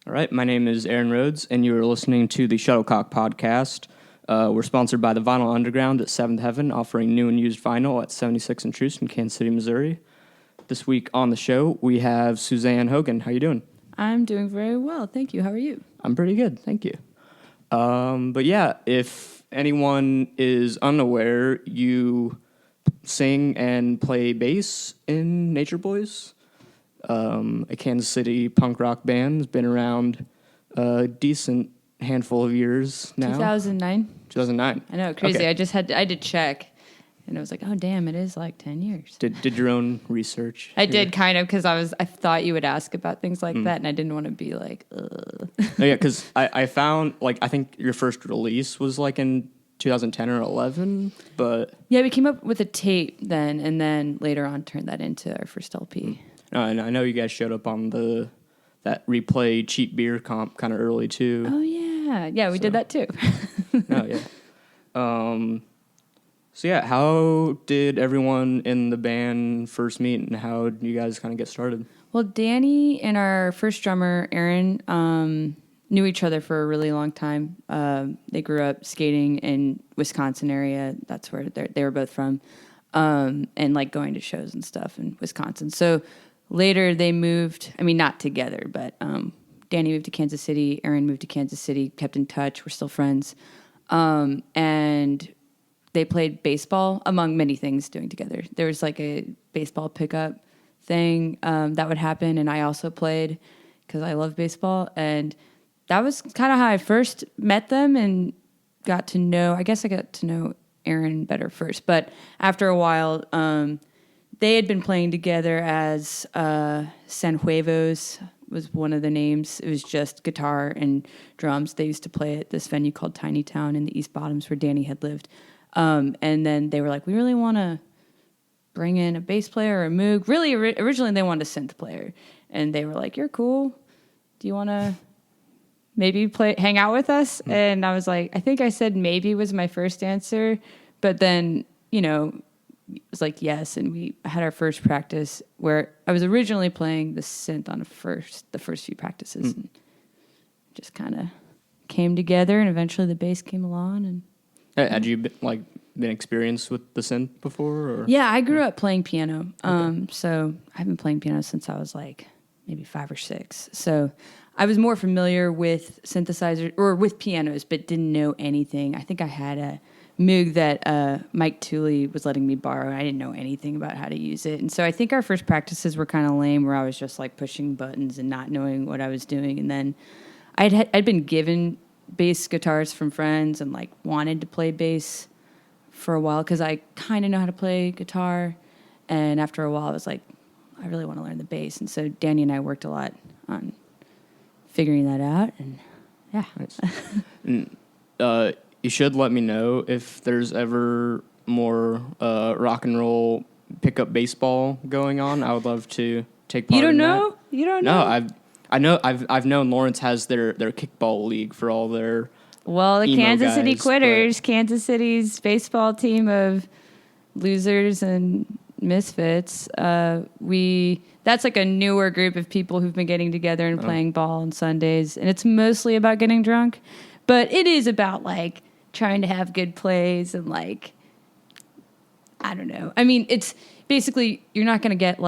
All right, my name is Aaron Rhodes, and you are listening to the Shuttlecock podcast. We're sponsored by the Vinyl Underground at Seventh Heaven, offering new and used vinyl at 76 and Troost in Kansas City, Missouri. This week on the show, we have Suzanne Hogan. How you doing? I'm doing very well, thank you. How are you? I'm pretty good, thank you. But yeah, if anyone is unaware, you sing and play bass in Nature Boys, a Kansas City punk rock band. Has been around a decent handful of years now. 2009. 2009. I know, crazy. Okay. I did check, and I was like, oh damn, it is like 10 years. Did your own research? I did kind of, because I thought you would ask about things like that, and I didn't want to be like, ugh. Oh, yeah, because I found, I think your first release was in 2010 or 11, but... Yeah, we came up with a tape then, and then later on turned that into our first LP. And I know you guys showed up on that Replay cheap beer comp kind of early too. Oh yeah, yeah, we did that too. Oh yeah. So yeah, how did everyone in the band first meet, and how did you guys kind of get started? Well, Danny and our first drummer Aaron knew each other for a really long time. They grew up skating in Wisconsin area. That's where they were both from, and going to shows and stuff in Wisconsin. So. Later, they moved, not together, but Danny moved to Kansas City, Aaron moved to Kansas City, kept in touch, we're still friends. And they played baseball, among many things, doing together. There was a baseball pickup thing that would happen, and I also played because I love baseball. And that was kind of how I first met them and got to know Aaron better first. But after a while... they had been playing together as San Huevos was one of the names. It was just guitar and drums. They used to play at this venue called Tiny Town in the East Bottoms where Danny had lived. And then they were like, we really want to bring in a bass player or a moog. Really, originally they wanted a synth player. And they were like, you're cool. Do you want to maybe hang out with us? Mm-hmm. And I was like, I think I said maybe was my first answer. But then, it was like yes, and we had our first practice where I was originally playing the synth on the first few practices, and just kind of came together, and eventually the bass came along. And had you been experienced with the synth before? Or? Yeah, I grew up playing piano, so I've been playing piano since I was maybe 5 or 6. So I was more familiar with synthesizers or with pianos, but didn't know anything. I think I had a Moog that Mike Tooley was letting me borrow. I didn't know anything about how to use it. And so I think our first practices were kind of lame, where I was just pushing buttons and not knowing what I was doing. And then I'd been given bass guitars from friends and wanted to play bass for a while because I kind of know how to play guitar. And after a while I was like, I really want to learn the bass. And so Danny and I worked a lot on figuring that out. And yeah. Nice. You should let me know if there's ever more rock and roll pickup baseball going on. I would love to take part. You don't in know? That. You don't know? No, I've known Lawrence has their kickball league for all their the Kansas City guys, Quitters, Kansas City's baseball team of losers and misfits. That's a newer group of people who've been getting together and playing ball on Sundays, and it's mostly about getting drunk, but it is about trying to have good plays and I don't know. It's basically you're not going to get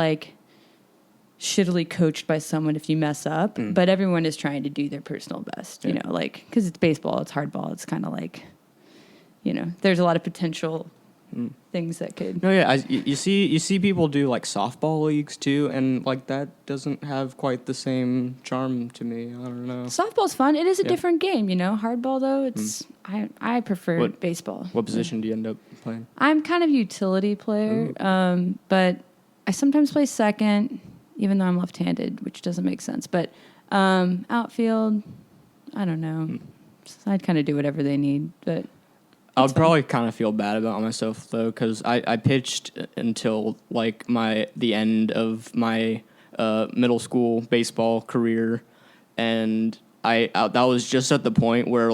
shittily coached by someone if you mess up, but everyone is trying to do their personal best, because it's baseball, it's hardball, it's kind of there's a lot of potential things that could. No, yeah, you see people do softball leagues too, and that doesn't have quite the same charm to me. I don't know. Softball's fun. It is a different game, Hardball though, it's I prefer baseball. What position do you end up playing? I'm kind of utility player, but I sometimes play second, even though I'm left-handed, which doesn't make sense. But outfield, I don't know. I'd kind of do whatever they need, but. I would probably kind of feel bad about myself though, because I pitched until the end of my middle school baseball career, and that was just at the point where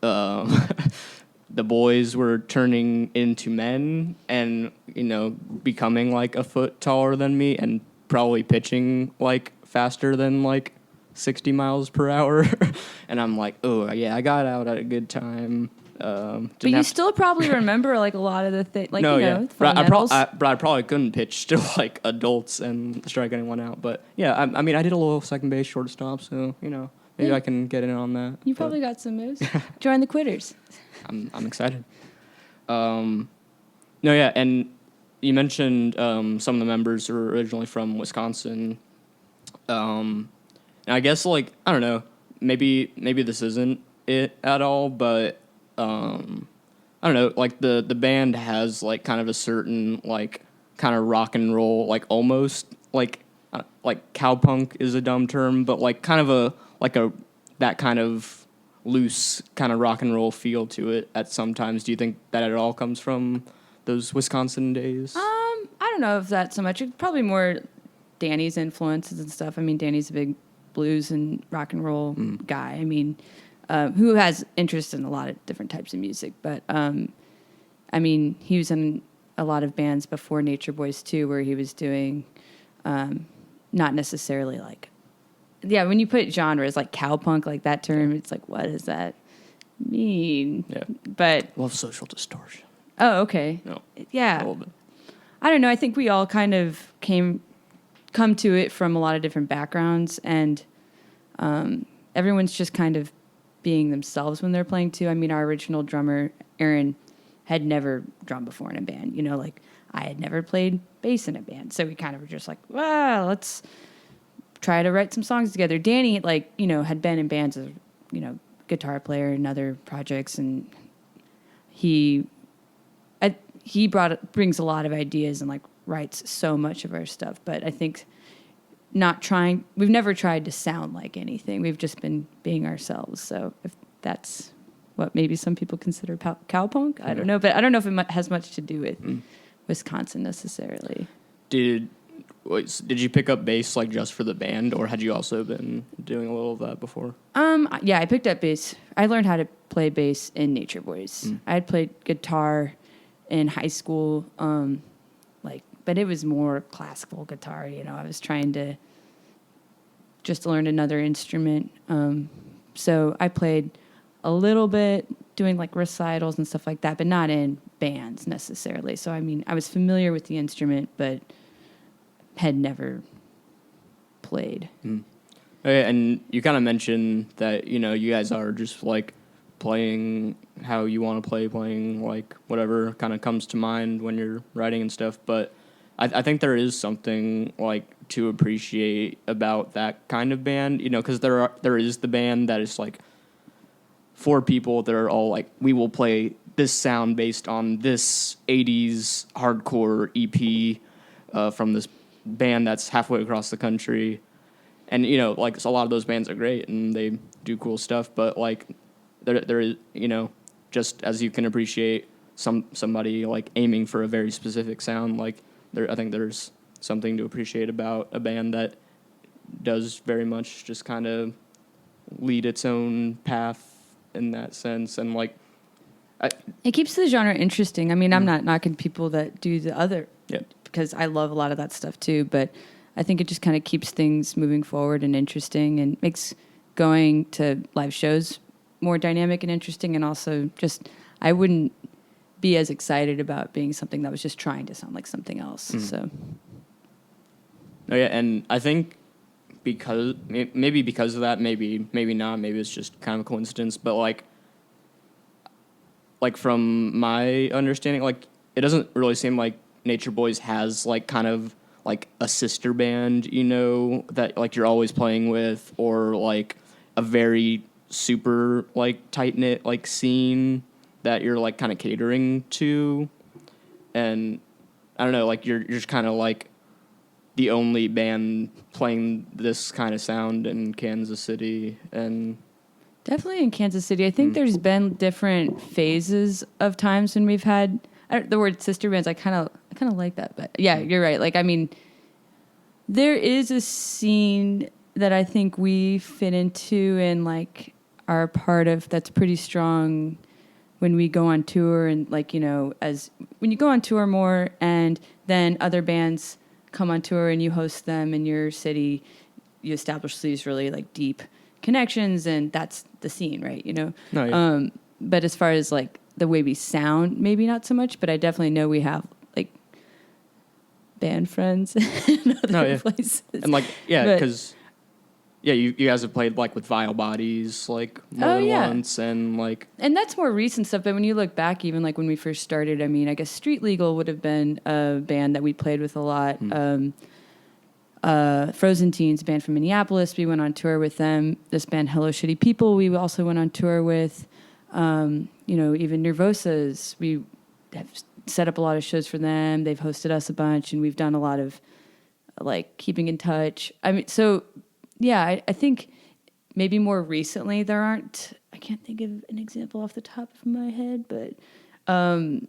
the boys were turning into men and becoming a foot taller than me and probably pitching faster than 60 miles per hour. And I'm like, oh, yeah, I got out at a good time. But you still probably remember like a lot of the things, like, no, you know, yeah. fundamentals. But I probably couldn't pitch to like adults and strike anyone out. But yeah, I mean, I did a little second base, shortstop, so you know, maybe Yeah. I can get in on that. You but probably got some moves. Join the Quitters. I'm excited. No, yeah, and you mentioned some of the members are originally from Wisconsin. And I guess like I don't know, maybe this isn't it at all, but I don't know, like the band has like kind of a certain like kind of rock and roll, like almost like cowpunk is a dumb term, but like kind of a that kind of loose kind of rock and roll feel to it at sometimes. Do you think that at all comes from those Wisconsin days? I don't know if that's so much. It's probably more Danny's influences and stuff. I mean, Danny's a big blues and rock and roll guy. I mean, who has interest in a lot of different types of music. But, I mean, he was in a lot of bands before Nature Boys, too, where he was doing not necessarily like, yeah, when you put genres like cowpunk, like that term, it's like, what does that mean? Yeah. But Love Social Distortion. oh, okay. No. Yeah. A little bit. I don't know. I think we all kind of come to it from a lot of different backgrounds, and everyone's just kind of being themselves when they're playing too. I mean, our original drummer, Aaron, had never drummed before in a band. You know, like I had never played bass in a band, so we kind of were just like, well, let's try to write some songs together. Danny, like, you know, had been in bands as, you know, guitar player in other projects, and he brings a lot of ideas and like writes so much of our stuff. But I think we've never tried to sound like anything. We've just been being ourselves. So if that's what maybe some people consider cowpunk, I don't know. But I don't know if it has much to do with Wisconsin necessarily. Did you pick up bass like just for the band, or had you also been doing a little of that before? Yeah, I picked up bass. I learned how to play bass in Nature Boys. I had played guitar in high school, but it was more classical guitar. You know, I was trying to just learn another instrument. So I played a little bit, doing like recitals and stuff like that, but not in bands necessarily. So I mean, I was familiar with the instrument, but had never played. Okay, and you kind of mentioned that, you know, you guys are just like playing how you want to play, playing like whatever kind of comes to mind when you're writing and stuff. But I think there is something like to appreciate about that kind of band, you know, because there is the band that is like four people that are all like, we will play this sound based on this 80s hardcore EP from this band that's halfway across the country. And, you know, like, a lot of those bands are great and they do cool stuff, but like there is, you know, just as you can appreciate somebody like aiming for a very specific sound, like I think there's something to appreciate about a band that does very much just kind of lead its own path in that sense. And like it keeps the genre interesting. I mean, I'm not knocking people that do the other, because I love a lot of that stuff too, but I think it just kind of keeps things moving forward and interesting, and makes going to live shows more dynamic and interesting. And also just, I wouldn't be as excited about being something that was just trying to sound like something else. So. Oh yeah. And I think maybe because of that, maybe not, maybe it's just kind of a coincidence, but like from my understanding, like it doesn't really seem like Nature Boys has like kind of like a sister band, you know, that like you're always playing with, or like a very super like tight-knit like scene that you're like kind of catering to. And I don't know, like you're just kind of like the only band playing this kind of sound in Kansas City. And definitely in Kansas City. I think there's been different phases of times when we've had the word sister bands. I kind of like that, but yeah, you're right. Like, I mean, there is a scene that I think we fit into and like are part of that's pretty strong when we go on tour, and like, you know, as when you go on tour more and then other bands come on tour and you host them in your city, you establish these really like deep connections, and that's the scene, right? You know. No, yeah. But as far as like the way we sound, maybe not so much. But I definitely know we have like band friends in other places. And like, yeah, But- because you guys have played like with Vile Bodies like more than once, and like, and that's more recent stuff. But when you look back, even like when we first started, I mean, I guess Street Legal would have been a band that we played with a lot. Frozen Teens, a band from Minneapolis, we went on tour with them. This band, Hello Shitty People, we also went on tour with. You know, even Nervosas, we have set up a lot of shows for them. They've hosted us a bunch, and we've done a lot of like keeping in touch. I mean, so yeah, I think maybe more recently I can't think of an example off the top of my head, but a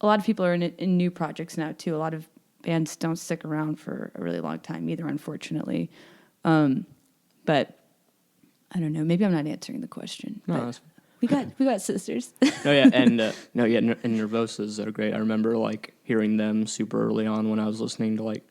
lot of people are in new projects now too. A lot of bands don't stick around for a really long time either, unfortunately. But I don't know. Maybe I'm not answering the question. No, we got sisters. no, yeah, and and Nervosas are great. I remember like hearing them super early on when I was listening to like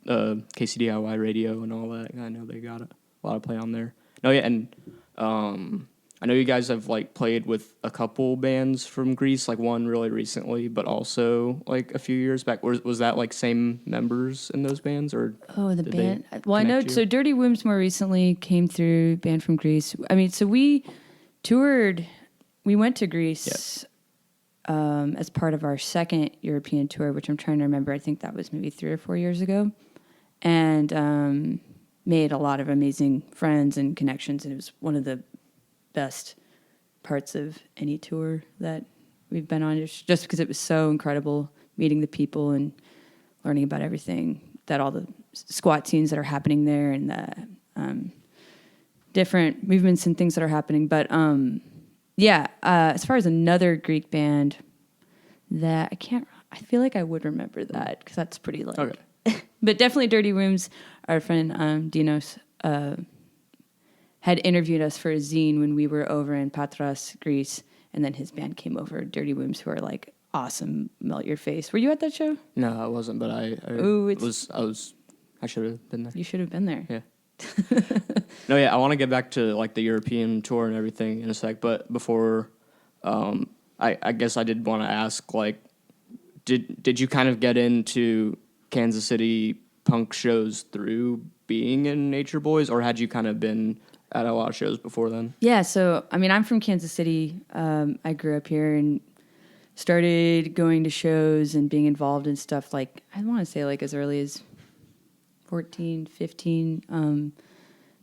KCDIY radio and all that. I know they got a lot of play on there. No, yeah, and I know you guys have like played with a couple bands from Greece, like one really recently, but also like a few years back. Was that like same members in those bands, or the did band? they Well, I know. connect you? So Dirty Wombs more recently came through, band from Greece. I mean, so we toured. We went to Greece as part of our second European tour, which I'm trying to remember. I think that was maybe 3 or 4 years ago, and made a lot of amazing friends and connections. And it was one of the best parts of any tour that we've been on, just because it was so incredible meeting the people and learning about everything, that all the squat scenes that are happening there, and the different movements and things that are happening. But as far as another Greek band that I feel like I would remember that, because that's pretty like, Okay. But definitely Dirty Wombs. Our friend Dinos had interviewed us for a zine when we were over in Patras, Greece, and then his band came over, Dirty Wombs, who are like awesome, melt your face. Were you at that show? No, I wasn't, but I should have been there. You should have been there. Yeah. No, yeah, I want to get back to like the European tour and everything in a sec, but before, I guess I did want to ask, like, did you kind of get into Kansas City punk shows through being in Nature Boys, or had you kind of been at a lot of shows before then? Yeah, so I mean, I'm from Kansas City. I grew up here and started going to shows and being involved in stuff like, I want to say like as early as 14, 15.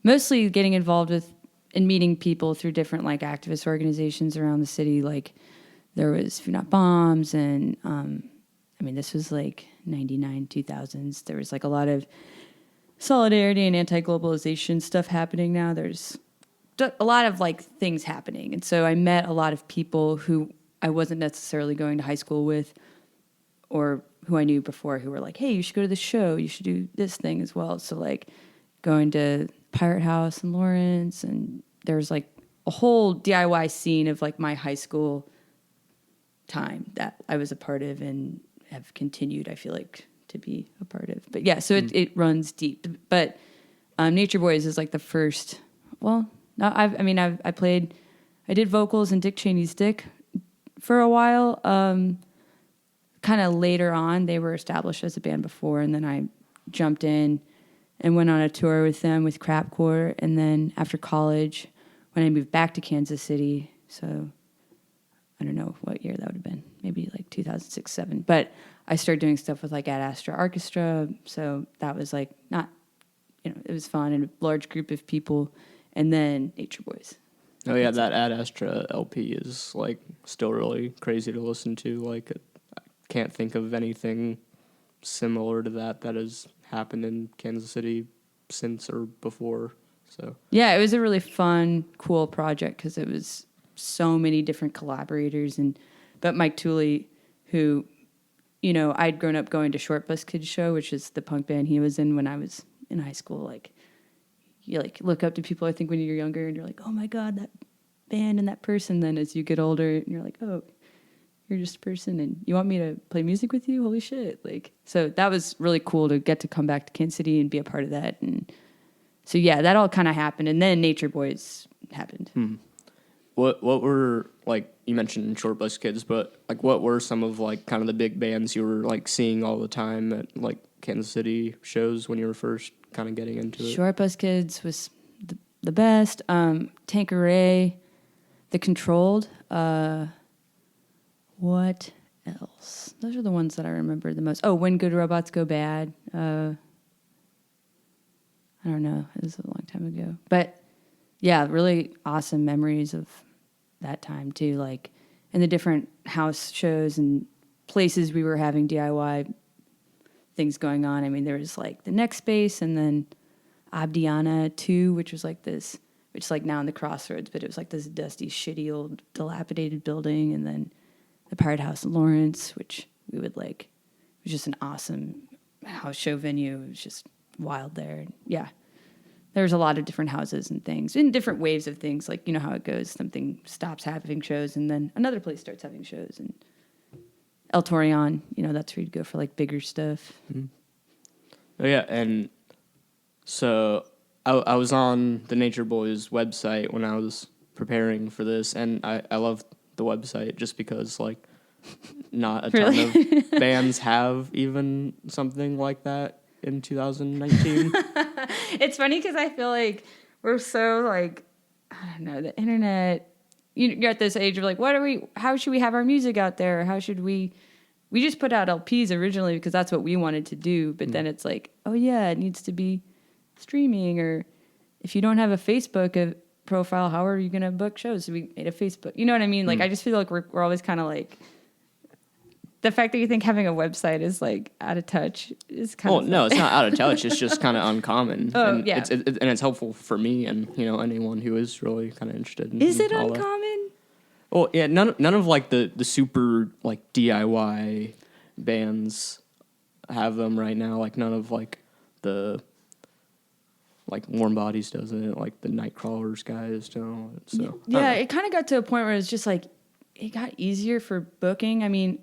Mostly getting involved with and meeting people through different like activist organizations around the city. Like there was Food Not Bombs, and I mean, this was like 99, 2000s. There was like a lot of solidarity and anti-globalization stuff happening now. There's a lot of like things happening. And so I met a lot of people who I wasn't necessarily going to high school with, or who I knew before, who were like, hey, you should go to the show. You should do this thing as well. So like going to Pirate House in Lawrence, and there's like a whole DIY scene of like my high school time that I was a part of and have continued, I feel like, to be a part of. But yeah, so it runs deep. But Nature Boys is like the first. Well, no, I did vocals in Dick Cheney's Dick for a while. Kind of later on, they were established as a band before, and then I jumped in and went on a tour with them with Crapcore. And then after college, when I moved back to Kansas City, so I don't know what year that would have been, maybe like 2006, 2007. But I started doing stuff with like Ad Astra Orchestra, so that was like not, it was fun and a large group of people. And then Nature Boys. Oh yeah, that Ad Astra LP is like still really crazy to listen to. Like, I can't think of anything similar to that has happened in Kansas City since or before. So yeah, it was a really fun, cool project because it was so many different collaborators. But Mike Tooley, who, I'd grown up going to Short Bus Kids Show, which is the punk band he was in when I was in high school. Like, you like look up to people, I think, when you're younger, and you're like, oh my God, that band and that person. Then as you get older, and you're like, oh, you're just a person, and you want me to play music with you? Holy shit. Like, so that was really cool to get to come back to Kansas City and be a part of that. And So yeah, that all kind of happened, and then Nature Boys happened. What were, like, you mentioned Short Bus Kids, but like what were some of like kind of the big bands you were like seeing all the time at like Kansas City shows when you were first kind of getting into it? Short Bus Kids was the best. Tanqueray, The Controlled. What else? Those are the ones that I remember the most. Oh, When Good Robots Go Bad. I don't know. It was a long time ago. But yeah, really awesome memories of that time too. Like, and the different house shows and places we were having DIY things going on. I mean, there was like the Next Space and then Abdiana 2, which was like this, which is like now in the Crossroads, but it was like this dusty, shitty old dilapidated building. And then the Pirate House in Lawrence, which we would like, it was just an awesome house show venue. It was just wild there. Yeah. There's a lot of different houses and things in different waves of things. Like, you know how it goes. Something stops having shows and then another place starts having shows. And El Torreon, you know, that's where you'd go for like bigger stuff. Mm-hmm. Oh, yeah. And so I was on the Nature Boys website when I was preparing for this, and I love the website just because, like, not a ton of bands have even something like that in 2019. It's funny because I feel like we're so, like, I don't know, the internet, you're at this age of, like, how should we have our music out there? How should we just put out LPs originally because that's what we wanted to do, but then it's like, oh, yeah, it needs to be streaming, or if you don't have a Facebook profile, how are you going to book shows? So we made a Facebook. You know what I mean? Like, I just feel like we're always kind of like, the fact that you think having a website is like out of touch is kind of. Well, no, it's not out of touch. It's just kind of uncommon. Oh, and yeah. It's helpful for me and, you know, anyone who is really kind of interested in Is it all uncommon? That. Well, yeah, none of like the super like DIY bands have them right now. Like none of like the like Warm Bodies doesn't, like the Nightcrawlers guys don't. So yeah, it kind of got to a point where it's just like it got easier for booking. I mean,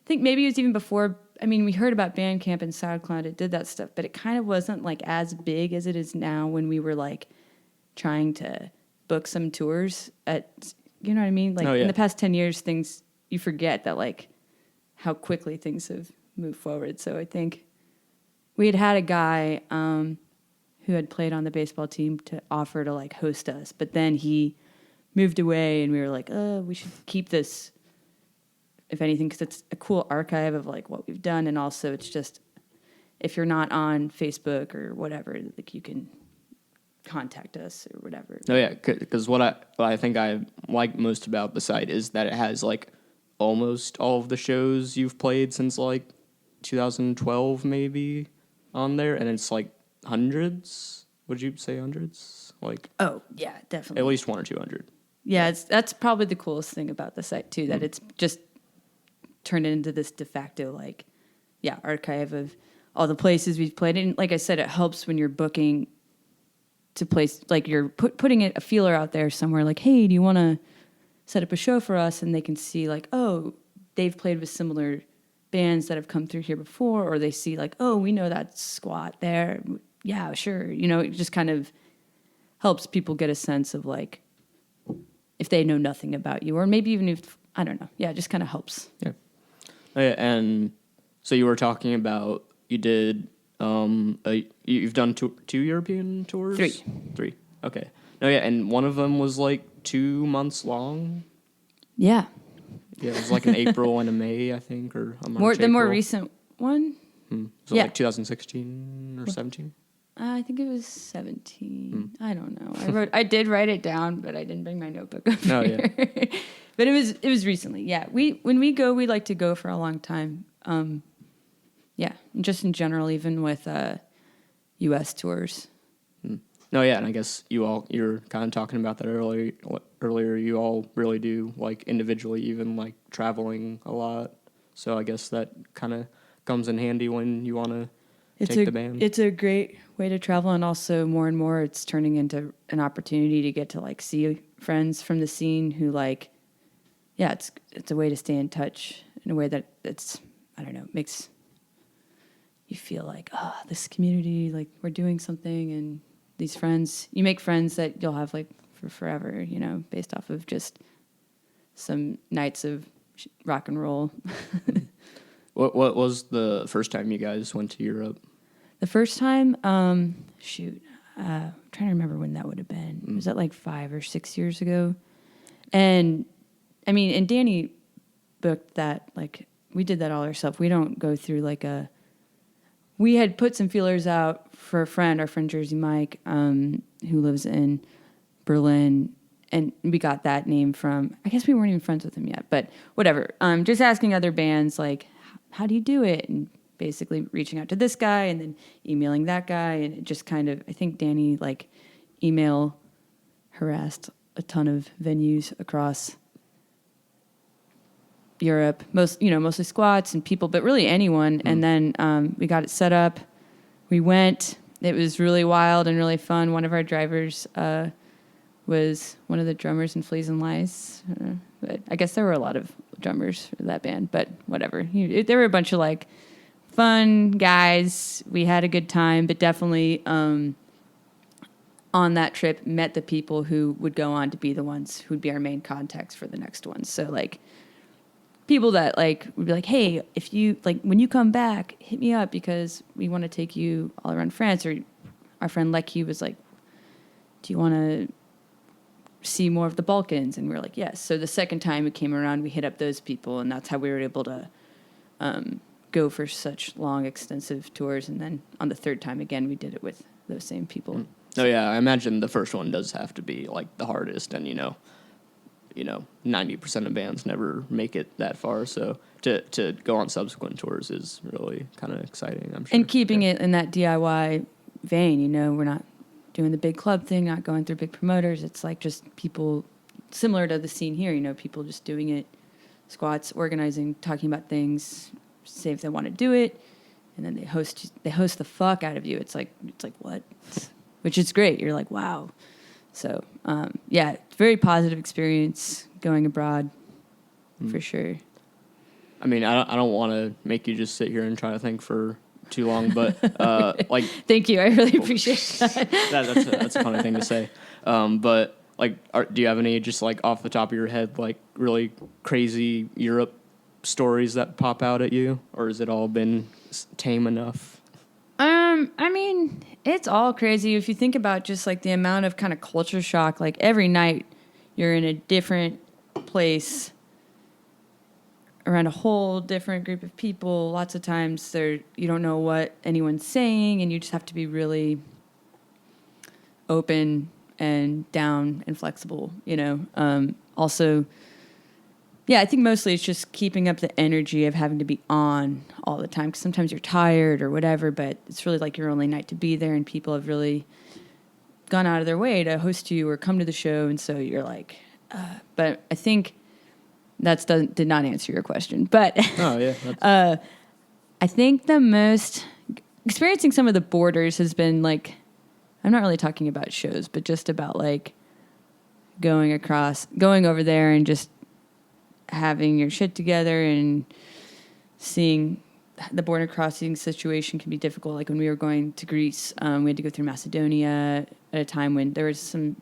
I think maybe it was even before. I mean, we heard about Bandcamp and SoundCloud. It did that stuff, but it kind of wasn't like as big as it is now when we were like trying to book some tours at. You know what I mean? Like in the past 10 years, things, you forget that like how quickly things have moved forward. So I think we had a guy who had played on the baseball team to offer to like host us, but then he moved away and we were like, we should keep this, if anything, because it's a cool archive of like what we've done. And also it's just, if you're not on Facebook or whatever, like you can contact us or whatever. Oh yeah, because what I think I like most about the site is that it has like almost all of the shows you've played since like 2012 maybe on there, and it's like hundreds. Would you say hundreds? Like, oh yeah, definitely at least 100 or 200. Yeah, that's probably the coolest thing about the site too, that it's just turned into this de facto like archive of all the places we've played. And like I said, it helps when you're booking to place, like you're putting a feeler out there somewhere, like, hey, do you want to set up a show for us? And they can see like, oh, they've played with similar bands that have come through here before, or they see like, oh, we know that squat there. Yeah, sure. You know, it just kind of helps people get a sense of like, if they know nothing about you, or maybe even if, I don't know. Yeah, it just kind of helps. Yeah. And so you were talking about, you did, you've done two European tours? Three. Okay. No, yeah, and one of them was like 2 months long. Yeah. Yeah, it was like an April and a May, I think, or a March. The more recent one. So like 2016 or 17. I think it was 17. I don't know. I did write it down, but I didn't bring my notebook up here. Yeah. But it was recently. Yeah. When we go, we like to go for a long time. Yeah, just in general, even with U.S. tours. No, yeah, and I guess you're kind of talking about that earlier. You all really do like individually, even like traveling a lot. So I guess that kind of comes in handy when you want to take the band. It's a great way to travel, and also more and more, it's turning into an opportunity to get to like see friends from the scene who like, yeah, it's a way to stay in touch in a way that it's, I don't know, makes you feel like, this community, like we're doing something, and these friends. You make friends that you'll have like for forever, you know, based off of just some nights of rock and roll. What was the first time you guys went to Europe? The first time, I'm trying to remember when that would have been. Was that like 5 or 6 years ago? And I mean, and Danny booked that, like, we did that all ourselves. We don't go through like we had put some feelers out for our friend Jersey Mike, who lives in Berlin. And we got that name from, I guess we weren't even friends with him yet, but whatever. Just asking other bands, like, how do you do it? And basically reaching out to this guy and then emailing that guy. And it just kind of, I think Danny, like, email harassed a ton of venues across Europe, mostly squats and people, but really anyone. And then we got it set up. We went. It was really wild and really fun. One of our drivers was one of the drummers in Fleas and Lice. But I guess there were a lot of drummers for that band, but whatever. There were a bunch of like fun guys. We had a good time, but definitely on that trip met the people who would go on to be the ones who'd be our main contacts for the next ones. So like people that like would be like, hey, if you like when you come back, hit me up because we want to take you all around France. Or our friend Lecky was like, do you want to see more of the Balkans? And we were like, yes. So the second time it came around, we hit up those people, and that's how we were able to go for such long, extensive tours. And then on the third time again, we did it with those same people. Oh yeah, I imagine the first one does have to be like the hardest, and 90% of bands never make it that far. So to go on subsequent tours is really kind of exciting, I'm sure. And keeping it in that DIY vein, we're not doing the big club thing, not going through big promoters. It's like just people similar to the scene here, people just doing it, squats, organizing, talking about things, say if they want to do it, and then they host the fuck out of you. It's like what? Which is great. You're like, wow. So, very positive experience going abroad, for sure. I mean, I don't want to make you just sit here and try to think for too long, but like. Thank you. I really appreciate that. That's a funny thing to say. But like, do you have any just like off the top of your head, like really crazy Europe stories that pop out at you, or has it all been tame enough? I mean, it's all crazy if you think about just like the amount of kind of culture shock. Like every night you're in a different place around a whole different group of people. Lots of times you don't know what anyone's saying, and you just have to be really open and down and flexible, Also, yeah, I think mostly it's just keeping up the energy of having to be on all the time, because sometimes you're tired or whatever, but it's really like your only night to be there, and people have really gone out of their way to host you or come to the show, and so you're like, but I think did not answer your question. But oh, yeah, I think the most experiencing some of the borders has been like, I'm not really talking about shows, but just about like going over there and just having your shit together and seeing the border crossing situation can be difficult. Like when we were going to Greece, we had to go through Macedonia at a time when there was some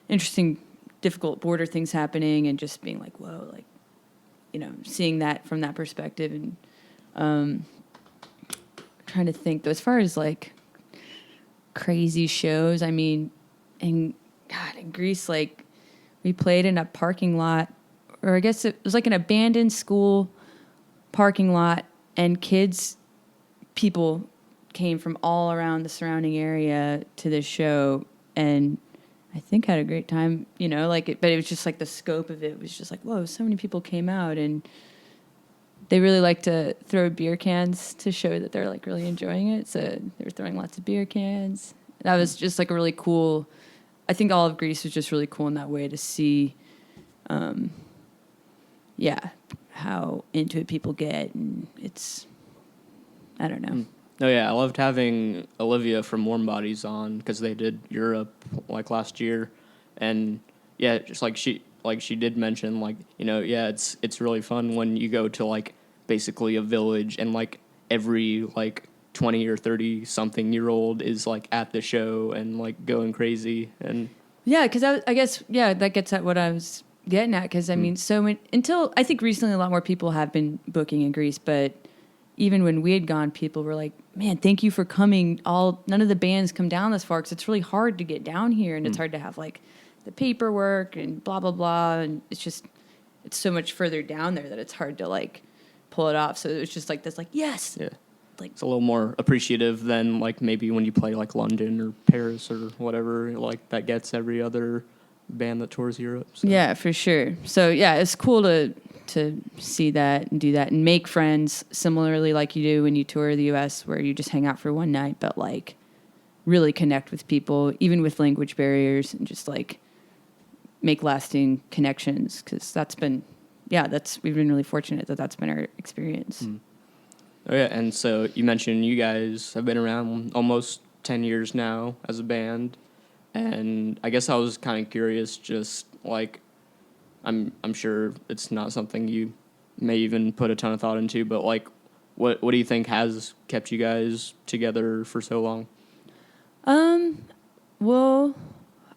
interesting, difficult border things happening, and just being like, whoa, like, seeing that from that perspective. And trying to think, though, as far as like crazy shows, I mean, in Greece, like we played in a parking lot, or I guess it was like an abandoned school parking lot, and people came from all around the surrounding area to this show, and I think had a great time, but it was just like the scope of it was just like, whoa, so many people came out, and they really like to throw beer cans to show that they're like really enjoying it. So they were throwing lots of beer cans. That was just like a really cool, I think all of Greece was just really cool in that way to see, how into it people get. And it's, I don't know. Oh yeah, I loved having Olivia from Warm Bodies on because they did Europe like last year, and yeah, just like she did mention, like, it's really fun when you go to like basically a village, and like every like 20 or 30 something year old is like at the show and like going crazy. And Yeah, because I guess, that gets at what I was getting at. Because, I mean, until I think recently a lot more people have been booking in Greece, but even when we had gone, people were like, man, thank you for coming. None of the bands come down this far because it's really hard to get down here, and it's hard to have like the paperwork and blah, blah, blah. And it's so much further down there that it's hard to like pull it off. So it was just like this, like, yes. yeah, Like, it's a little more appreciative than like maybe when you play like London or Paris or whatever, like that gets every other band that tours Europe. So. Yeah, for sure. So yeah, it's cool to see that and do that and make friends similarly like you do when you tour the U.S., where you just hang out for one night, but like really connect with people, even with language barriers, and just like make lasting connections. Because we've been really fortunate that that's been our experience. Oh yeah, and so you mentioned you guys have been around almost 10 years now as a band, and I guess I was kind of curious, just like, I'm sure it's not something you may even put a ton of thought into, but like, what do you think has kept you guys together for so long? Well,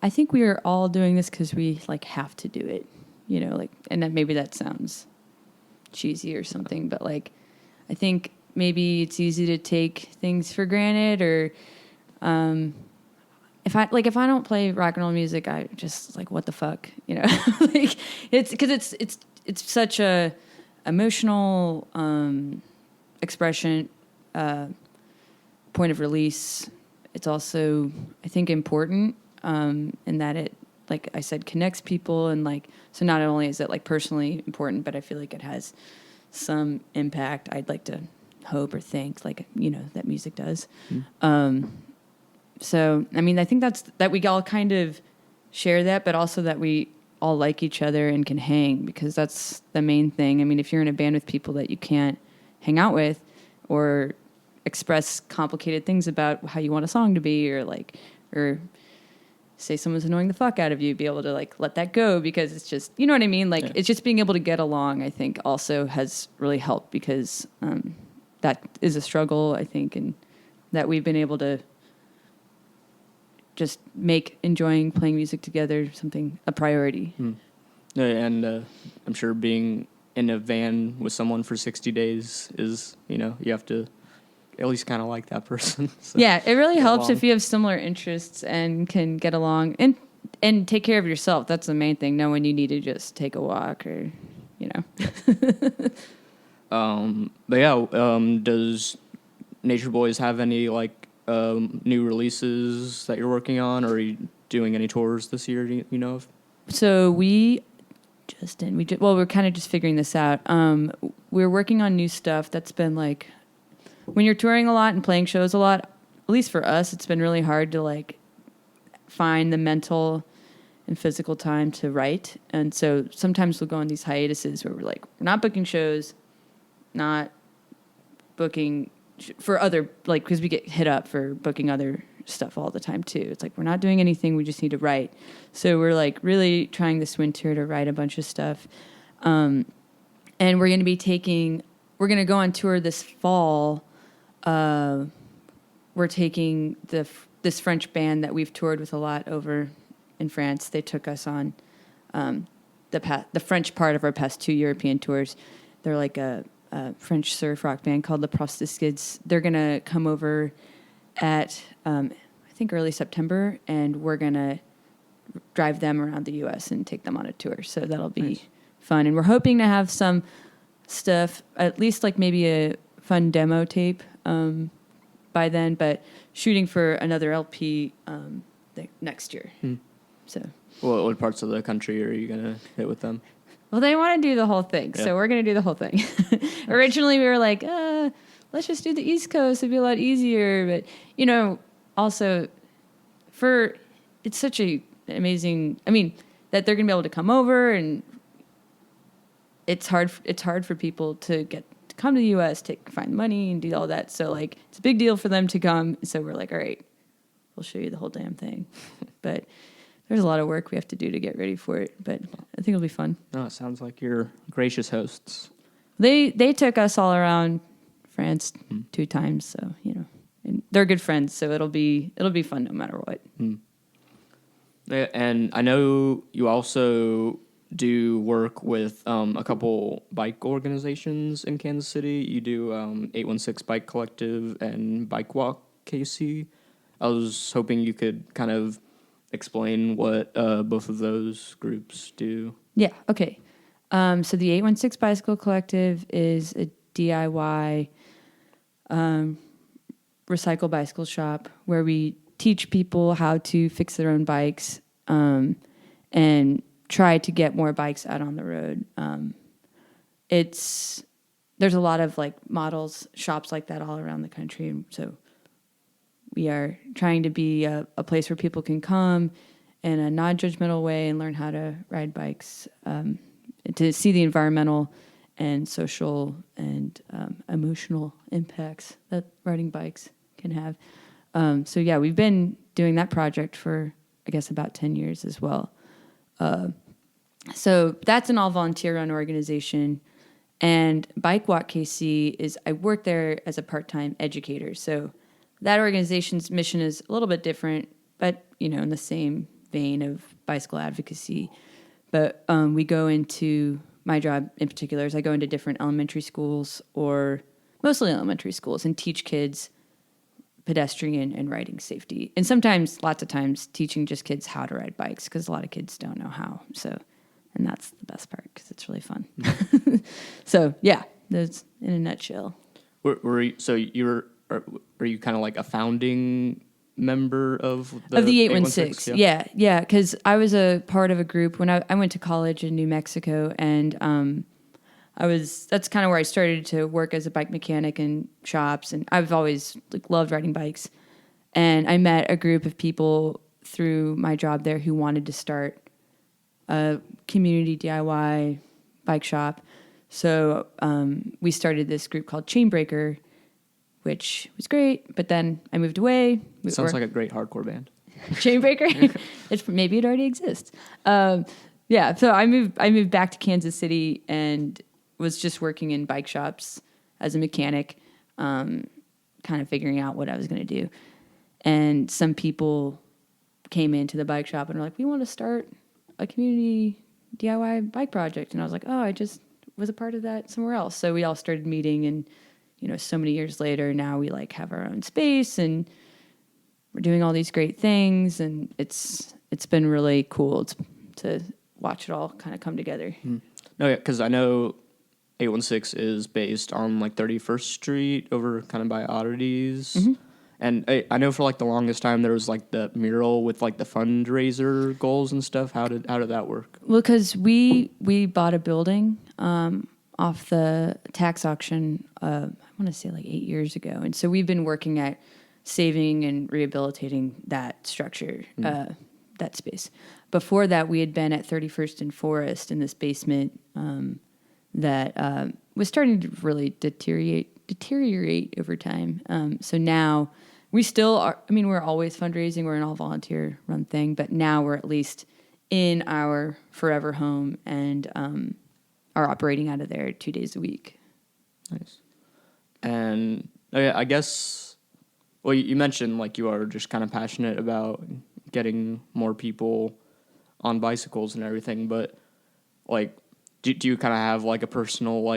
I think we are all doing this because we like have to do it, like, and that maybe that sounds cheesy or something, but like, I think maybe it's easy to take things for granted, or if I don't play rock and roll music, I just like, what the fuck, like it's because it's such a emotional expression, point of release. It's also, I think, important in that it, like I said, connects people, and like, so not only is it like personally important, but I feel like it has some impact. I'd like to hope or think, like, that music does. So, I mean, I think that we all kind of share that, but also that we all like each other and can hang, because that's the main thing. I mean, if you're in a band with people that you can't hang out with or express complicated things about how you want a song to be, or say someone's annoying the fuck out of you, be able to like let that go, because it's just, you know what I mean? Like, It's just being able to get along, I think, also has really helped, because that is a struggle, I think, and that we've been able to just make enjoying playing music together a priority. Yeah, and I'm sure being in a van with someone for 60 days is, you have to at least kind of like that person. So yeah, it really helps along. if you have similar interests and can get along and take care of yourself. That's the main thing. Know when you need to just take a walk, or, But yeah, does Nature Boys have any like new releases that you're working on, or are you doing any tours this year? Do you know of? So we're kind of just figuring this out. We're working on new stuff that's been like, when you're touring a lot and playing shows a lot, at least for us, it's been really hard to like find the mental and physical time to write. And so sometimes we'll go on these hiatuses where we're not booking shows, not booking for other, like, because we get hit up for booking other stuff all the time too. It's like, we're not doing anything, we just need to write. So we're like really trying this winter to write a bunch of stuff. And we're going to go on tour this fall. We're taking this French band that we've toured with a lot over in France. They took us on the French part of our past 2 European tours. They're like a French surf rock band called the Prostaskids. They're going to come over at, I think, early September, and we're going to drive them around the U.S. and take them on a tour. So that'll be fun. And we're hoping to have some stuff, at least like maybe a fun demo tape by then, but shooting for another LP next year. So, What parts of the country are you going to hit with them? Well, they want to do the whole thing, so we're going to do the whole thing. Originally, we were like, let's just do the East Coast. It'd be a lot easier. But, also, it's such a amazing, that they're going to be able to come over, and it's hard for people to come to the U.S., find money and do all that. So, like, it's a big deal for them to come. So we're like, all right, we'll show you the whole damn thing. But there's a lot of work we have to do to get ready for it, but I think it'll be fun. No, it sounds like you're gracious hosts. They took us all around France 2 times. So, and they're good friends. So it'll be fun no matter what. Yeah, and I know you also do work with a couple bike organizations in Kansas City. You do 816 Bike Collective and Bike Walk KC. I was hoping you could kind of explain what both of those groups do. Yeah, okay. So the 816 Bicycle Collective is a DIY recycle bicycle shop where we teach people how to fix their own bikes and try to get more bikes out on the road. There's a lot of like models shops like that all around the country, and so we are trying to be a place where people can come in a non-judgmental way and learn how to ride bikes, to see the environmental and social and emotional impacts that riding bikes can have. So yeah, we've been doing that project for, I guess, about 10 years as well. So that's an all-volunteer run organization. And Bike Walk KC I work there as a part-time educator. So that organization's mission is a little bit different, but, in the same vein of bicycle advocacy. But we go into, my job in particular is I go into different elementary schools, or mostly elementary schools, and teach kids pedestrian and riding safety. And sometimes, lots of times, teaching just kids how to ride bikes, because a lot of kids don't know how. And that's the best part, because it's really fun. So yeah, that's in a nutshell. Were you kind of like a founding member of the 816? Yeah, because I was a part of a group when I went to college in New Mexico, and that's kind of where I started to work as a bike mechanic in shops, and I've always loved riding bikes. And I met a group of people through my job there who wanted to start a community DIY bike shop. So we started this group called Chainbreaker, which was great. But then I moved away. It sounds like a great hardcore band. Chainbreaker? Maybe it already exists. Yeah, so I moved back to Kansas City and was just working in bike shops as a mechanic, kind of figuring out what I was going to do. And some people came into the bike shop and were like, we want to start a community DIY bike project. And I was like, oh, I just was a part of that somewhere else. So we all started meeting, and, so many years later, now we have our own space and we're doing all these great things. And it's been really cool to watch it all kind of come together. No, yeah, because I know 816 is based on 31st Street over kind of by Oddities. Mm-hmm. And I know for the longest time there was the mural with the fundraiser goals and stuff. How did that work? Well, because we bought a building off the tax auction, I want to say 8 years ago. And so we've been working at saving and rehabilitating that structure, that space. Before that, we had been at 31st and Forest in this basement that was starting to really deteriorate over time. So now we still are, we're always fundraising. We're an all-volunteer run thing, but now we're at least in our forever home and are operating out of there 2 days a week. Nice. And I guess, well, you mentioned you are just kind of passionate about getting more people on bicycles and everything, but do you kind of have a personal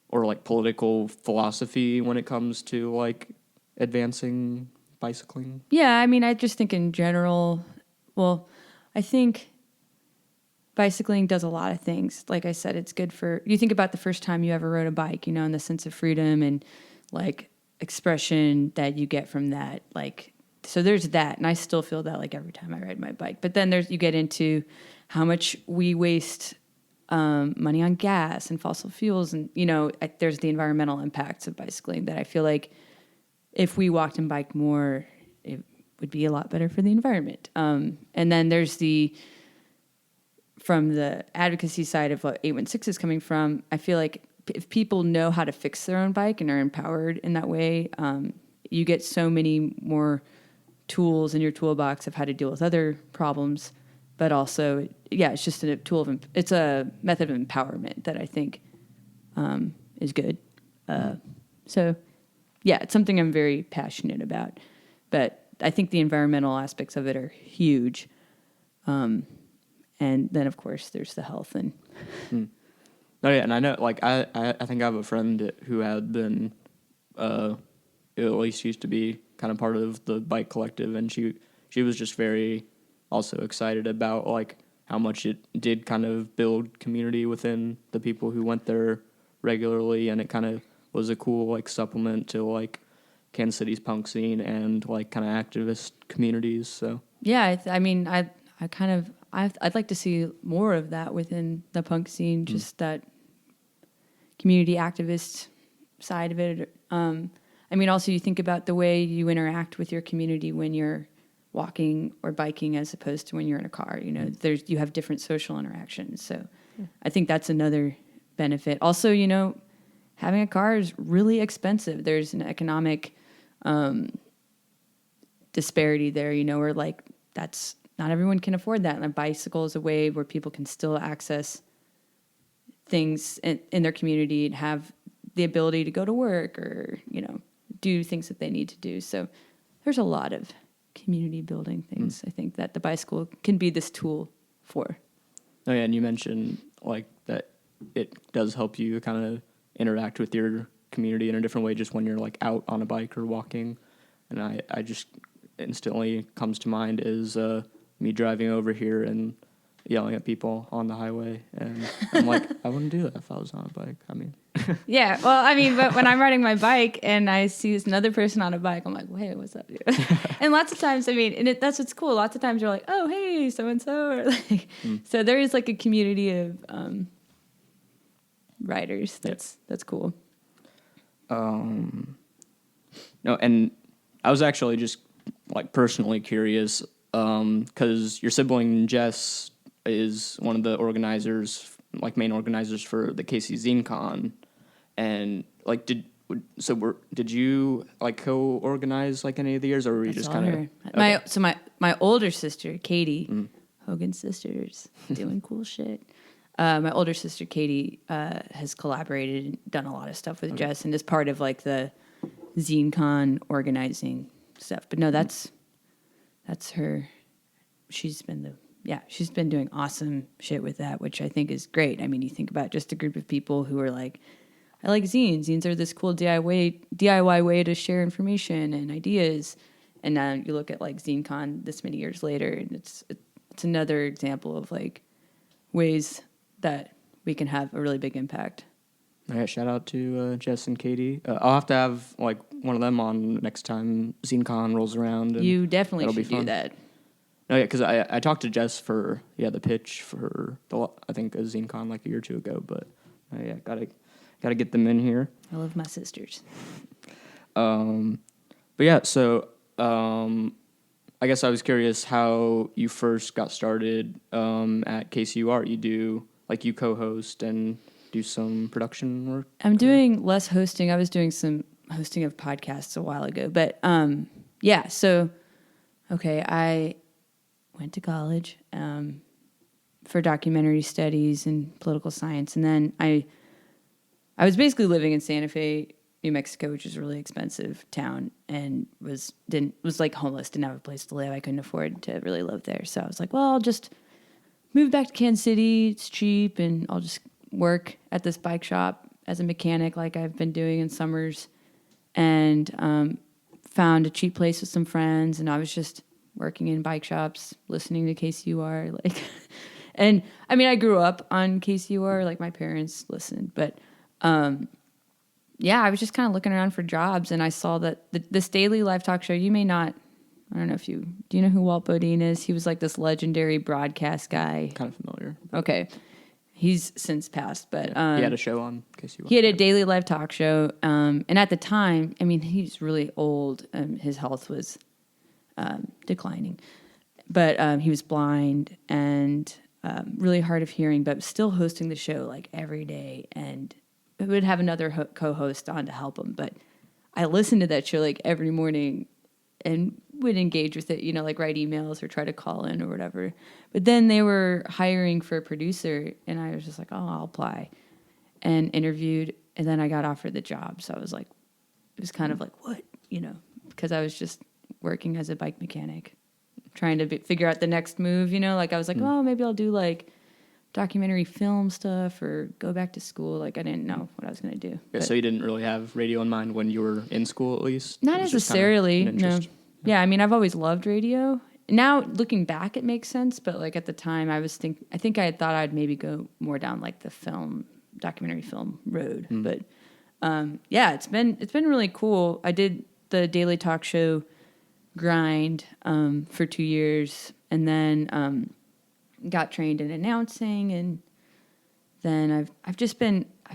or political philosophy when it comes to advancing bicycling? Yeah, I just think in general, I think bicycling does a lot of things. Like I said, it's good for, you think about the first time you ever rode a bike, and the sense of freedom and expression that you get from that. So there's that, and I still feel that every time I ride my bike. But then you get into how much we waste money on gas and fossil fuels, and there's the environmental impacts of bicycling that I feel like if we walked and biked more, it would be a lot better for the environment. And then there's from the advocacy side of what 816 is coming from, I feel like if people know how to fix their own bike and are empowered in that way, you get so many more tools in your toolbox of how to deal with other problems. But also, it's just a tool it's a method of empowerment that I think is good. So, yeah, it's something I'm very passionate about. But I think the environmental aspects of it are huge. And then, of course, there's the health and. Oh yeah, and I know, like I think I have a friend who had been, at least used to be kind of part of the bike collective, and she was just very also excited about like how much it did kind of build community within the people who went there regularly, and it kind of was a cool like supplement to like Kansas City's punk scene and like kind of activist communities. So Yeah, I mean, I'd like to see more of that within the punk scene, just that community activist side of it. I mean, also you think about the way you interact with your community when you're walking or biking as opposed to when you're in a car. You know, you have different social interactions. So I think that's another benefit. Also, you know, having a car is really expensive. There's an economic disparity there, you know, where like that's not everyone can afford that. And a bicycle is a way where people can still access things in their community and have the ability to go to work or, you know, do things that they need to do. So there's a lot of community building things I think that the bicycle can be this tool for. oh yeah, and you mentioned like that it does help you kind of interact with your community in a different way just when you're like out on a bike or walking. And I just instantly comes to mind is me driving over here and yelling at people on the highway, and I'm like, I wouldn't do that if I was on a bike. I mean, Yeah, well, I mean, but when I'm riding my bike and I see another person on a bike, I'm like, well, hey, what's up, dude? And lots of times, I mean, and that's what's cool. Lots of times you're like, oh, hey, so-and-so. Or like, so there is like a community of riders. That's cool. no, and I was actually just like personally curious because your sibling Jess is one of the organizers, like main organizers for the KC Zine Con, and like did you like co-organize like any of the years, or were you just kind of okay. My older sister Katie, Hogan sisters, doing cool shit. My older sister Katie has collaborated and done a lot of stuff with Jess, and is part of like the Zine Con organizing stuff. But no, that's her. She's been doing awesome shit with that, which I think is great. I mean, you think about just a group of people who are like, I like zines. Zines are this cool DIY way to share information and ideas. And now you look at like ZineCon this many years later, and it's another example of like ways that we can have a really big impact. All right, shout out to Jess and Katie. I'll have to have like one of them on next time ZineCon rolls around. And you definitely should do that. Oh yeah, because I talked to Jess for the pitch for I think a ZineCon like a year or two ago, but yeah, gotta get them in here. I love my sisters. But yeah, so I guess I was curious how you first got started at KCUR. You co-host and do some production work? I'm doing less hosting. I was doing some hosting of podcasts a while ago, but yeah. So okay, I went to college for documentary studies and political science, and then I was basically living in Santa Fe, New Mexico, which is a really expensive town, and was like homeless, didn't have a place to live. I couldn't afford to really live there, so I was like, well, I'll just move back to Kansas City. It's cheap, and I'll just work at this bike shop as a mechanic, like I've been doing in summers, and found a cheap place with some friends, and I was just working in bike shops, listening to KCUR, like, and I mean, I grew up on KCUR, like my parents listened, but yeah, I was just kind of looking around for jobs, and I saw that this daily live talk show, you may not, I don't know if do you know who Walt Bodine is? He was like this legendary broadcast guy. Kind of familiar. Okay. He's since passed, but he had a show on KCUR. He had a daily live talk show, and at the time, I mean, he's really old, and his health was declining, but he was blind and really hard of hearing, but still hosting the show like every day, and would have another co-host on to help him. But I listened to that show like every morning and would engage with it, like write emails or try to call in or whatever. But then they were hiring for a producer, and I was just like, oh, I'll apply, and interviewed, and then I got offered the job. So I was like, it was kind of like, what, because I was just working as a bike mechanic, trying to figure out the next move, like I was like, oh, maybe I'll do like documentary film stuff or go back to school. Like I didn't know what I was going to do. Yeah, so you didn't really have radio in mind when you were in school, at least? Not necessarily, no. Yeah, I mean, I've always loved radio. Now, looking back, it makes sense. But like at the time, I think I had thought I'd maybe go more down like the documentary film road. But yeah, it's been really cool. I did the daily talk show grind for 2 years, and then got trained in announcing, and then I've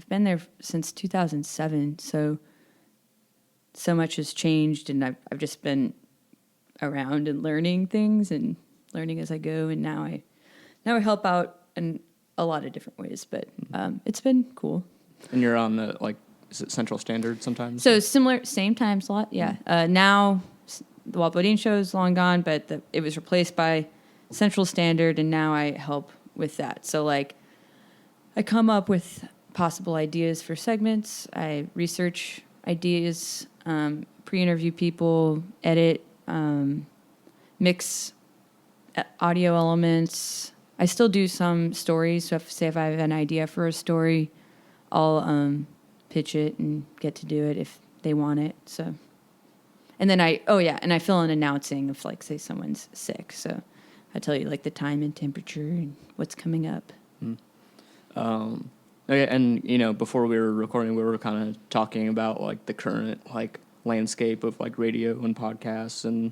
been there since 2007. So much has changed, and I've just been around and learning things and learning as I go. And now I help out in a lot of different ways, but it's been cool. And you're on is it Central Standard sometimes? So similar, same time slot. Yeah. Now the Walt Bodine show is long gone, but it was replaced by Central Standard, and now I help with that. So like I come up with possible ideas for segments. I research ideas, pre-interview people, edit, mix audio elements. I still do some stories. So if I have an idea for a story, I'll pitch it and get to do it if they want it. So, and then I fill in announcing if like say someone's sick. So I tell you like the time and temperature and what's coming up. Okay, and before we were recording, we were kind of talking about like the current like landscape of like radio and podcasts and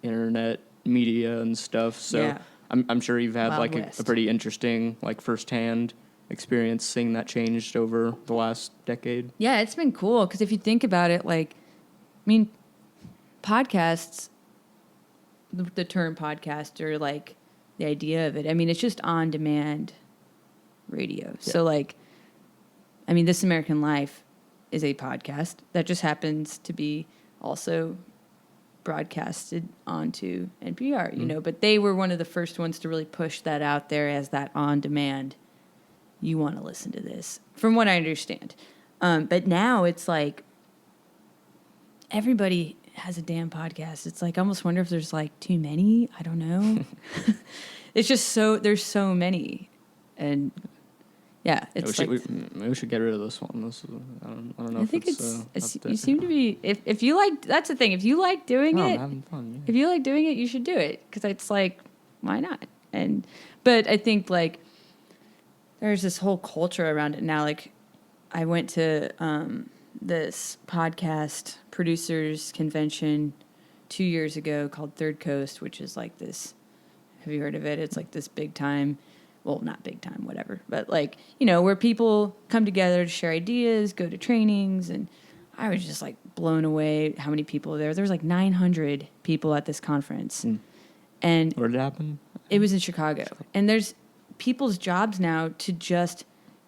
internet media and stuff. So yeah. I'm sure you've had like a pretty interesting like firsthand experience seeing that changed over the last decade. Yeah, it's been cool because if you think about it, like, I mean, podcasts, the term podcast or like the idea of it, I mean, it's just on demand radio. Yeah. So like, I mean, This American Life is a podcast that just happens to be also broadcasted onto NPR, but they were one of the first ones to really push that out there as that on demand. You want to listen to this, from what I understand. But now it's like everybody has a damn podcast. It's like I almost wonder if there's like too many. I don't know. It's just there's so many, and yeah, it's maybe we should get rid of this one. I don't know. I think you seem to be if you like. That's the thing. If you like doing it, I'm having fun. Yeah. If you like doing it, you should do it because it's like why not? But I think like there's this whole culture around it now. Like I went to this podcast producers convention 2 years ago called Third Coast, which is like this. Have you heard of it? It's like this big time. Well, not big time, whatever. But like, where people come together to share ideas, go to trainings. And I was just like blown away how many people were there. There was like 900 people at this conference. And where did it happen? It was in Chicago. And there's people's jobs now to just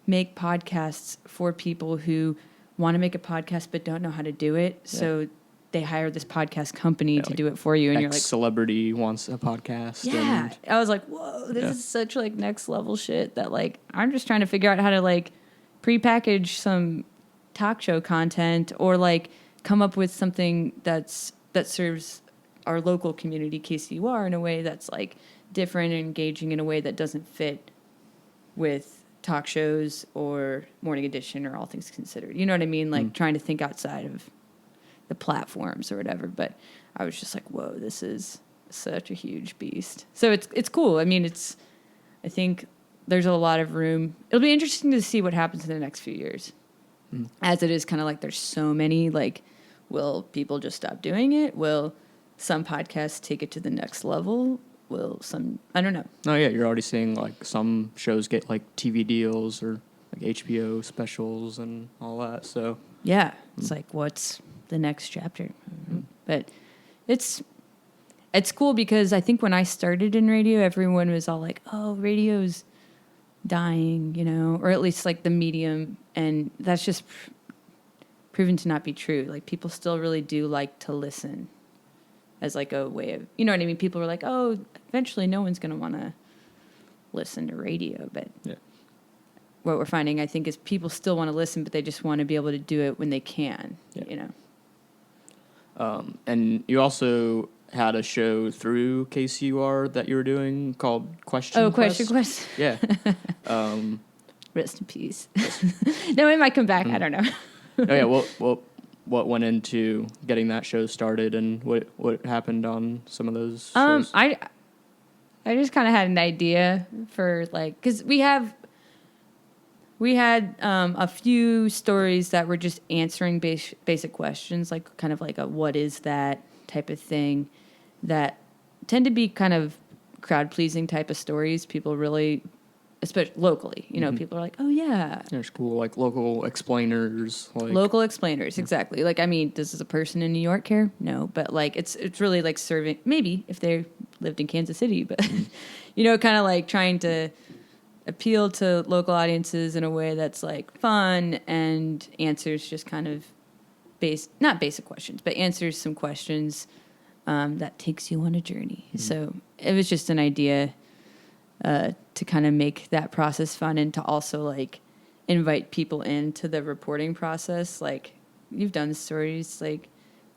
make podcasts for people who want to make a podcast but don't know how to do it. Yeah. So they hire this podcast company to do it for you, and you're like, celebrity wants a podcast. Yeah, I was like, whoa, this is such like next level shit that like I'm just trying to figure out how to like prepackage some talk show content or like come up with something that serves our local community, KCUR, in a way that's like different and engaging in a way that doesn't fit with talk shows or Morning Edition or All Things Considered. You know what I mean? Like trying to think outside of the platforms or whatever, but I was just like, whoa, this is such a huge beast. So it's cool. I mean, I think there's a lot of room. It'll be interesting to see what happens in the next few years. As it is kind of like there's so many, like, will people just stop doing it? Will some podcasts take it to the next level? Will some, I don't know. Oh yeah, you're already seeing like some shows get like TV deals or like HBO specials and all that. So yeah, it's like, what's the next chapter? But it's cool because I think when I started in radio, everyone was all like, oh, radio's dying, or at least like the medium, and that's just proven to not be true. Like people still really do like to listen as like a way of, you know what I mean? People were like, oh, eventually no one's going to want to listen to radio, but what we're finding, I think, is people still want to listen, but they just want to be able to do it when they can, And you also had a show through KCUR that you were doing called Question Oh, Quest. Quest. Yeah. Rest in peace. No, it might come back. I don't know. Oh yeah. What went into getting that show started, and what happened on some of those shows? I just kind of had an idea for like, because we had a few stories that were just answering basic questions, like kind of like a what is that type of thing, that tend to be kind of crowd pleasing type of stories. People really, especially locally, people are like, oh yeah, There's cool like local explainers, local explainers, exactly. Like, I mean, does a person in New York care? No, but like it's really like serving, maybe if they lived in Kansas City, but kind of like trying to appeal to local audiences in a way that's like fun and answers just kind of not basic questions, but answers some questions that takes you on a journey. Mm-hmm. So it was just an idea to kind of make that process fun and to also like invite people into the reporting process. Like, you've done stories, like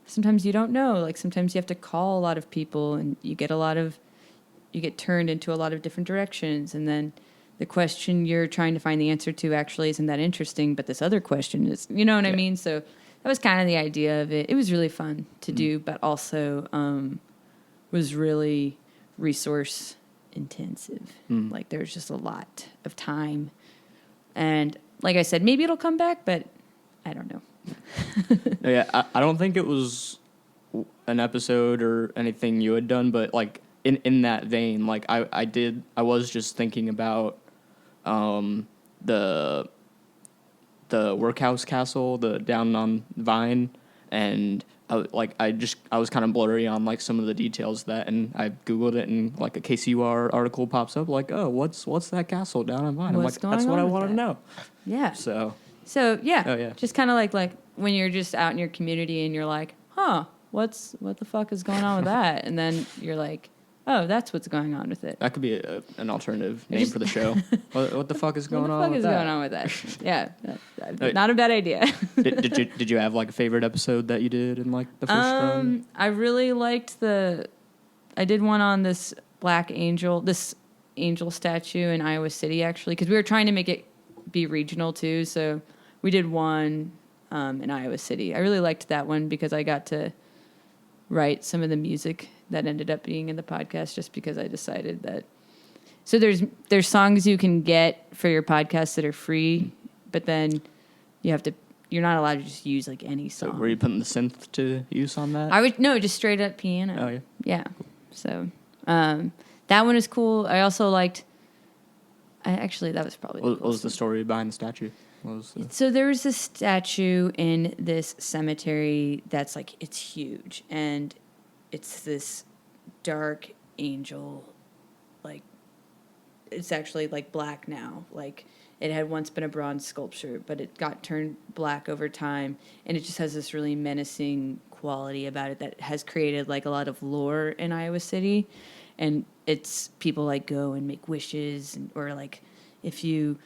sometimes you don't know, like sometimes you have to call a lot of people and you get turned into a lot of different directions, and then the question you're trying to find the answer to actually isn't that interesting, but this other question is, you know what I mean? So that was kind of the idea of it. It was really fun to do, but also was really resource intensive. Like, there's just a lot of time. And like I said, maybe it'll come back, but I don't know. Yeah, I don't think it was an episode or anything you had done, but like in that vein, like I was just thinking about the workhouse castle, the down on Vine, and I was kind of blurry on like some of the details of that, and I Googled it, and like a KCUR article pops up, like, oh, what's that castle down on Vine? I'm like, that's what I want to know. Yeah. So yeah. Oh yeah. Just kind of like when you're just out in your community and you're like, huh, what the fuck is going on with that? And then you're like, oh, that's what's going on with it. That could be an alternative name for the show. What the fuck is going on with that? What the fuck is going on with that? Yeah, not a bad idea. Did you have like a favorite episode that you did in like the first run? I really liked I did one on this this angel statue in Iowa City, actually, because we were trying to make it be regional too. So we did one in Iowa City. I really liked that one because I got to write some of the music that ended up being in the podcast, just because I decided that. So there's songs you can get for your podcast that are free, but then you're not allowed to just use like any song. So were you putting the synth to use on that? No, just straight up piano. Oh yeah. Yeah. So that one is cool. I also liked. That was probably. What was the story behind the statue? So there was this statue in this cemetery that's like, it's huge, and it's this dark angel, like it's actually like black now. Like, it had once been a bronze sculpture, but it got turned black over time, and it just has this really menacing quality about it that has created like a lot of lore in Iowa City. And it's people like go and make wishes, or like if you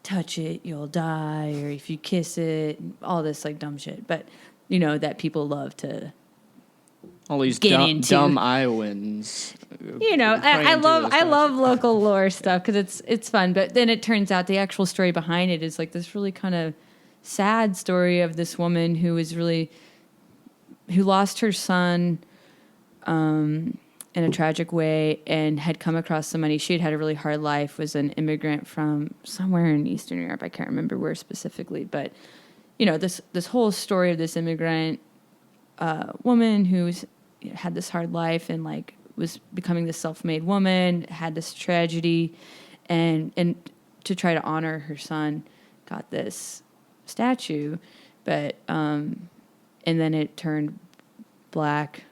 touch it you'll die, or if you kiss it, all this like dumb shit, but that people love to all these dumb Iowans. I love local lore stuff because it's fun. But then it turns out the actual story behind it is like this really kind of sad story of this woman who lost her son in a tragic way, and had come across somebody. She had a really hard life, was an immigrant from somewhere in Eastern Europe. I can't remember where specifically, but this whole story of this immigrant woman who's had this hard life and like was becoming this self-made woman, had this tragedy, and to try to honor her son, got this statue, but and then it turned black,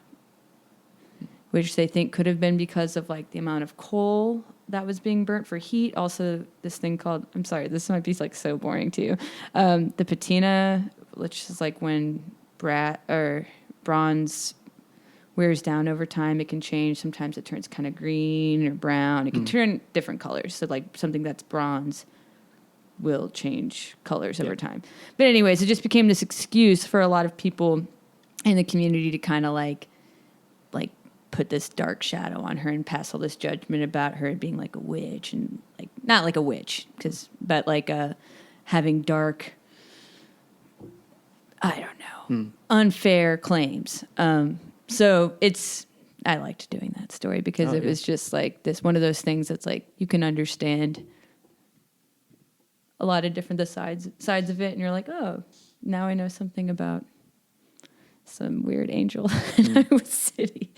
which they think could have been because of like the amount of coal that was being burnt for heat. Also, this thing called, I'm sorry, this might be like so boring to you, the patina, which is like when bronze wears down over time. It can change. Sometimes it turns kind of green or brown. It can turn different colors. So like something that's bronze will change colors over time. But anyways, it just became this excuse for a lot of people in the community to kind of like put this dark shadow on her and pass all this judgment about her being like a witch, and like not like a witch but like having dark, I don't know, unfair claims. So I liked doing that story because it was just like this one of those things that's like you can understand a lot of different sides of it, and you're like, oh, now I know something about some weird angel in Iowa City.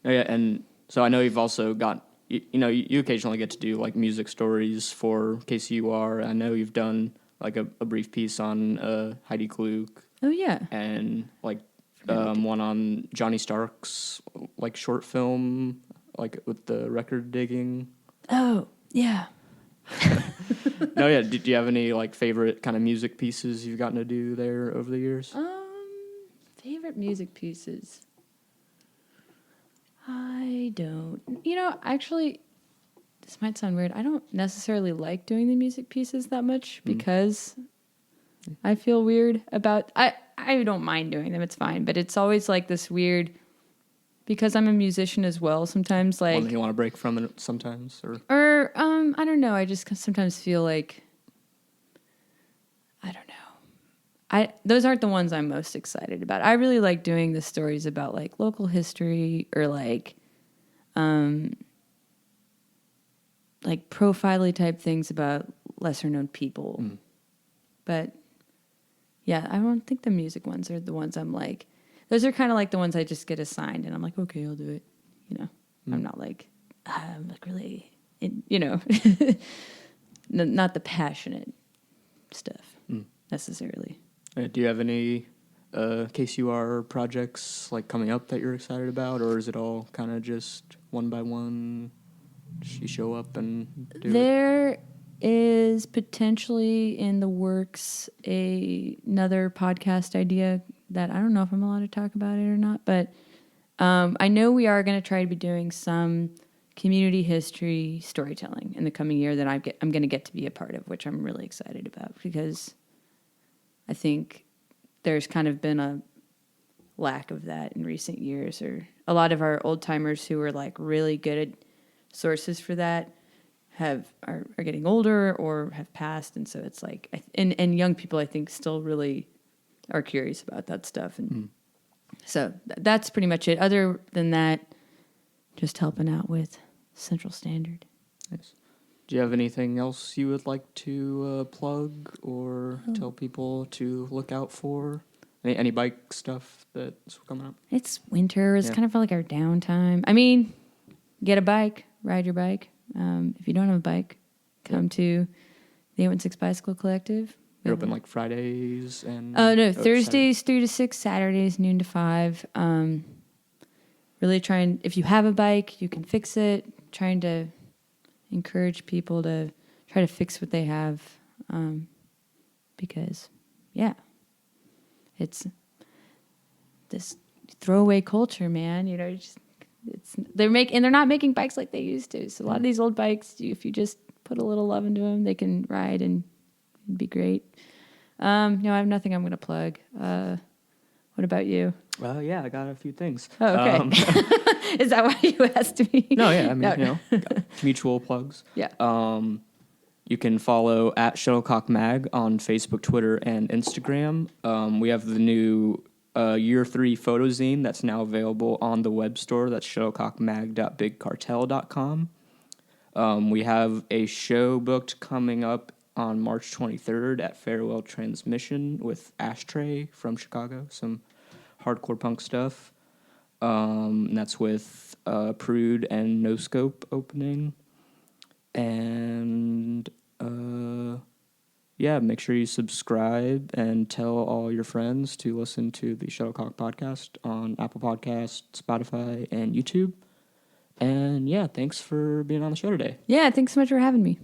Oh, yeah, and so I know you've also got, you occasionally get to do like music stories for KCUR. I know you've done like a brief piece on Heidi Klug. Oh yeah, and like one on Johnny Stark's like short film, like with the record digging. Oh yeah. No, yeah. Do you have any like favorite kind of music pieces you've gotten to do there over the years? Favorite music pieces. I don't. Actually, this might sound weird. I don't necessarily like doing the music pieces that much because I feel weird about. I don't mind doing them. It's fine, but it's always like this weird. Because I'm a musician as well. Sometimes like One that you want to break from it sometimes, or I don't know. I just sometimes feel like I don't know. Those aren't the ones I'm most excited about. I really like doing the stories about like local history or like profile-y type things about lesser known people. But yeah, I don't think the music ones are the ones I'm like. Those are kind of like the ones I just get assigned, and I'm like, okay, I'll do it. I'm not like I'm like really, not the passionate stuff necessarily. Do you have any KCUR projects like coming up that you're excited about, or is it all kind of just one by one? You show up and do it? There is potentially in the works another podcast idea that I don't know if I'm allowed to talk about it or not, but I know we are going to try to be doing some community history storytelling in the coming year that I'm going to get to be a part of, which I'm really excited about because I think there's kind of been a lack of that in recent years, or a lot of our old timers who are like really good at sources for that are getting older or have passed, and so it's like and young people I think still really are curious about that stuff, and so that's pretty much it. Other than that, just helping out with Central Standard. Nice. Do you have anything else you would like to plug or tell people to look out for? Any bike stuff that's coming up? It's winter. It's kind of like our downtime. I mean, get a bike, ride your bike. If you don't have a bike, come to the 816 Bicycle Collective. You're open like Fridays and... no, Thursdays 3 to 6, Saturdays noon to 5. Really trying, if you have a bike, you can fix it. Trying to encourage people to try to fix what they have. Because, it's this throwaway culture, man. They're not making bikes like they used to. So a lot of these old bikes, if you just put a little love into them, they can ride and it'd be great. I have nothing I'm going to plug. What about you? Well, yeah, I got a few things. Oh, okay. Is that why you asked me? No, yeah, I mean, mutual plugs. Yeah. You can follow at Shuttlecock Mag on Facebook, Twitter, and Instagram. We have the new Year 3 photozine that's now available on the web store. That's shuttlecockmag.bigcartel.com. We have a show booked coming up on March 23rd at Farewell Transmission with Ashtray from Chicago. Some hardcore punk stuff. And that's with Prude and No Scope opening. And make sure you subscribe and tell all your friends to listen to the Shuttlecock podcast on Apple Podcasts, Spotify, and YouTube. And thanks for being on the show today. Yeah, thanks so much for having me.